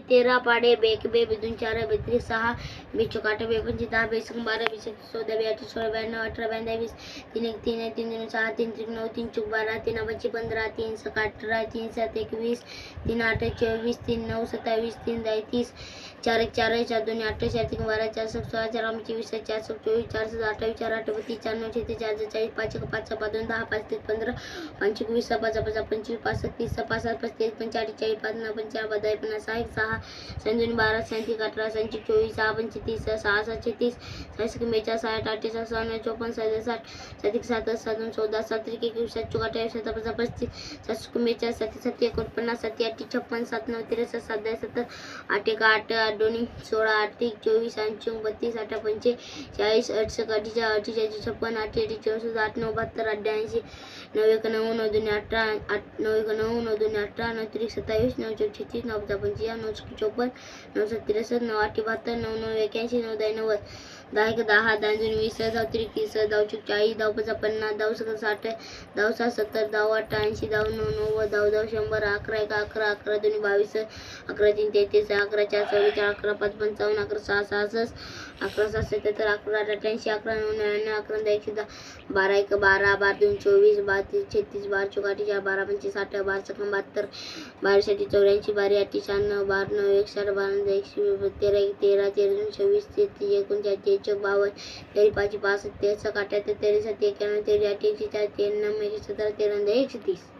13 पाडे बेक बे बेदून 4 32 6 बेचोक 8 बेपंचे 10 बेसक 12 बेसक 14 बेआठे 16 92 18 22 20 3 1 3 3 6 3 3 9 3 चौक 12 3 5 15 3 6 18 3 7 21 3 8 24 3 9 27 3 10 30 4 1 4 4 2 8 4 3 12 4 6 16 4 25 4 6 24 4 7 28 4 8 32 4 9 36 4 40 5 1 5 6 2 10 5 3 15 5 21 6 5 5 25 5 30 6 5 7 35 45 40 5 9 5 4 50 6 6 संजून 12 37 18 37 24 6 35 6 6 36 6 मेचा 60 8 6 9 54 60 7 7 7 14 7 21 7 24 7 35 7 मेचा 7 7 49 7 8 56 7 9 13 7 7 8 1 8 8 2 16 8 24 8 32 8 5 40 8 48 48 56 8 64 8 9 72 88 9 1 9 9 2 18 9 1 9 9 2 18 9 3 27 9 4 36 9 55 9 54 9 63 9 8 72 9 9 81 9 10 90 10 1 10 10 2 20 10 3 30 10 4 40 10 5 50 10 6 60 10 7 70 10 8 80 10 9 90 10 10 100 11 1 11 11 2 22 11 3 33 11 4 24 11 5 55 11 6 66 11 7 77 11 88 11 9 99 11 110 12 1 12 12 2 24 12 3 36 12 44 12 25 60 12 72 12 साठी 84 12 8 96 12 9 61 12 13 13 13 26 33 39 52 तेरी 5 5 63 61 33 91 13 8 4 13 17 13 130